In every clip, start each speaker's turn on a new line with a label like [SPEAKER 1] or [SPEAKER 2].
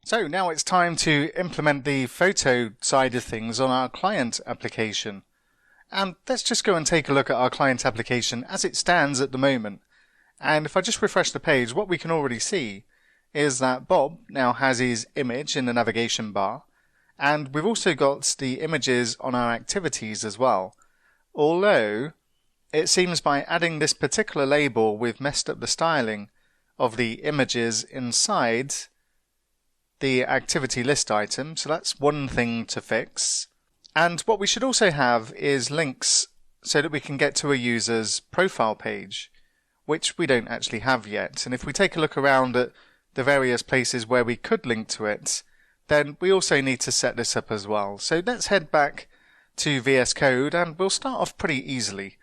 [SPEAKER 1] So now it's time to implement the photo side of things on our client application. And let's just go and take a look at our client application as it stands at the moment. And if I just refresh the page, what we can already see is that Bob now has his image in the navigation bar, and we've also got the images on our activities as well. Although it seems by adding this particular label we've messed up the styling of the images inside the activity list item, so that's one thing to fix. And what we should also have is links so that we can get to a user's profile page, which we don't actually have yet. And if we take a look around at the various places where we could link to it, then we also need to set this up as well. So let's head back to VS Code and we'll start off pretty easily.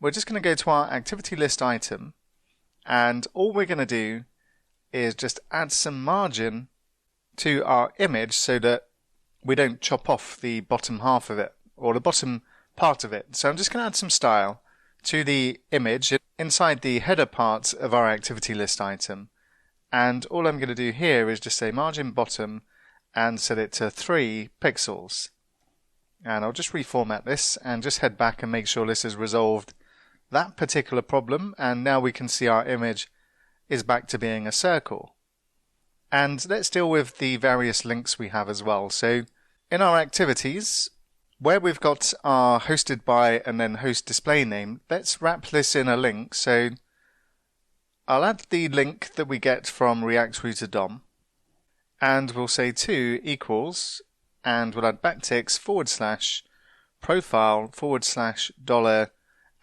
[SPEAKER 1] We're just going to go to our activity list item, and all we're going to do is just add some margin to our image so that we don't chop off the bottom half of it, or the bottom part of it. So I'm just going to add some style to the image inside the header part of our activity list item. And all I'm going to do here is just say margin bottom and set it to 3 pixels. And I'll just reformat this and just head back and make sure this has resolved that particular problem. And now we can see our image is back to being a circle. And let's deal with the various links we have as well. So in our activities, where we've got our hosted by and then host display name, let's wrap this in a link. So I'll add the link that we get from React Router DOM, and we'll say to equals, and we'll add backticks / profile $,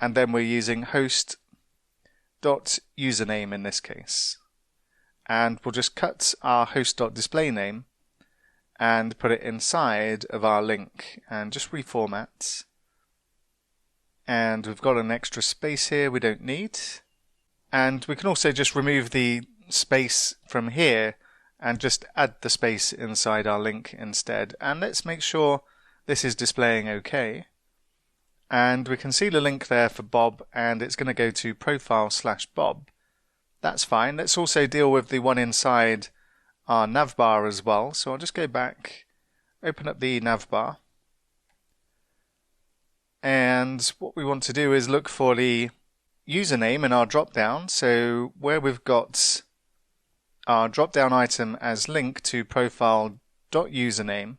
[SPEAKER 1] and then we're using host.username in this case. And we'll just cut our host.displayname and put it inside of our link and just reformat. And we've got an extra space here we don't need. And we can also just remove the space from here and just add the space inside our link instead. And let's make sure this is displaying okay. And we can see the link there for Bob, and it's going to go to profile / Bob. That's fine. Let's also deal with the one inside our navbar as well. So I'll just go back, open up the navbar. And what we want to do is look for the username in our drop-down. So where we've got our drop-down item as link to profile.username,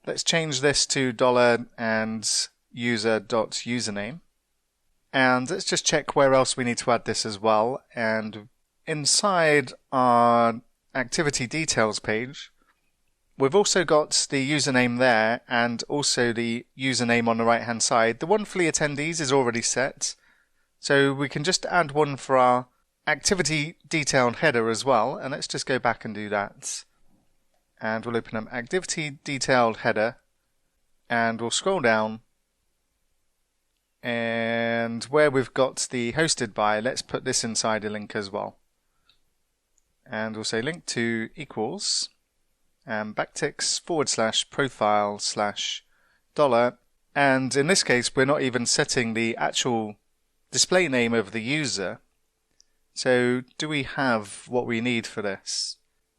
[SPEAKER 1] let's change this to $ and user.username. And let's just check where else we need to add this as well. And inside our activity details page, we've also got the username there and also the username on the right hand side. The one for the attendees is already set, so we can just add one for our activity detailed header as well. And let's just go back and do that. And we'll open up activity detailed header, and we'll scroll down. And where we've got the hosted by, let's put this inside a link as well. And we'll say link to equals and backticks / profile $. And in this case, we're not even setting the actual display name of the user. So do we have what we need for this?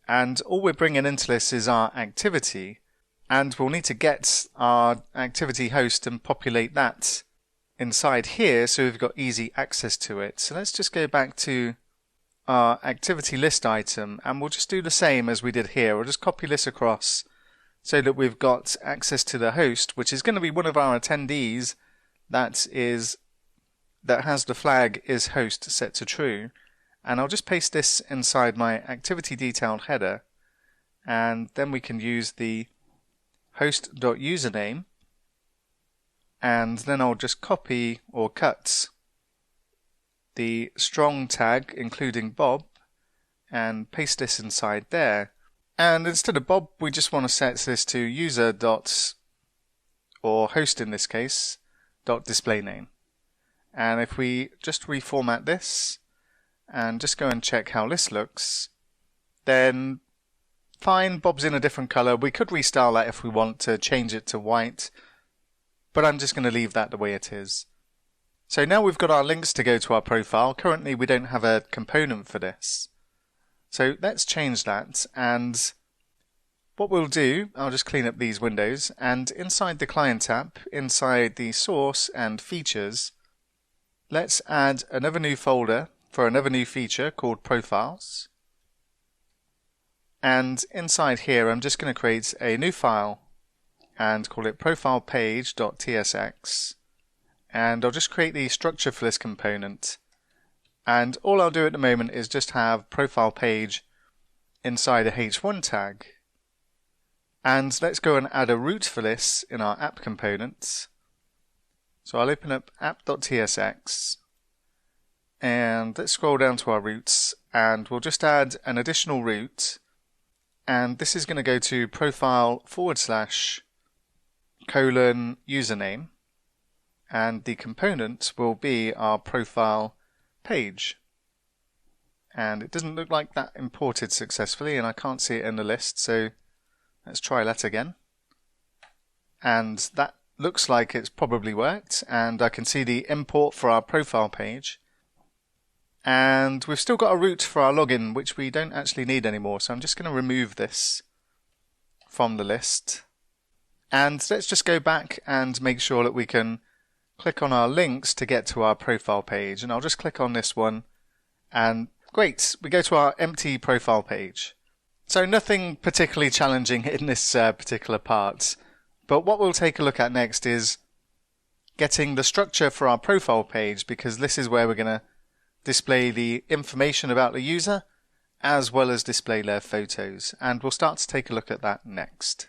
[SPEAKER 1] And all we're bringing into this is our activity, and we'll need to get our activity host and populate that inside here so we've got easy access to it. So let's just go back to our activity list item, and we'll just do the same as we did here. We'll just copy this across so that we've got access to the host, which is going to be one of our attendees that has the flag is host set to true. And I'll just paste this inside my activity detailed header, and then we can use the host.username. And then I'll just copy or cut the strong tag including Bob and paste this inside there. And instead of Bob, we just want to set this to user dot, or host in this case, .displayname. And if we just reformat this and just go and check how this looks, then fine, Bob's in a different color. We could restyle that if we want to change it to white, but I'm just going to leave that the way it is. So now we've got our links to go to our profile. Currently we don't have a component for this. So let's change that, and what we'll do, I'll just clean up these windows, and inside the client app, inside the source and features, let's add another new folder for another new feature called profiles. And inside here, I'm just going to create a new file and call it profilepage.tsx. And I'll just create the structure for this component. And all I'll do at the moment is just have profile page inside a h1 tag. And let's go and add a root for this in our app components. So I'll open up app.tsx and let's scroll down to our roots and we'll just add an additional root, and this is going to go to profile/:username, and the component will be our profile page. And it doesn't look like that imported successfully and I can't see it in the list, so let's try that again. And that looks like it's probably worked, and I can see the import for our profile page. And we've still got a root for our login, which we don't actually need anymore, so I'm just going to remove this from the list. And let's just go back and make sure that we can click on our links to get to our profile page. And I'll just click on this one, and great, we go to our empty profile page. So nothing particularly challenging in this particular part. But what we'll take a look at next is getting the structure for our profile page, because this is where we're going to display the information about the user as well as display their photos, and we'll start to take a look at that next.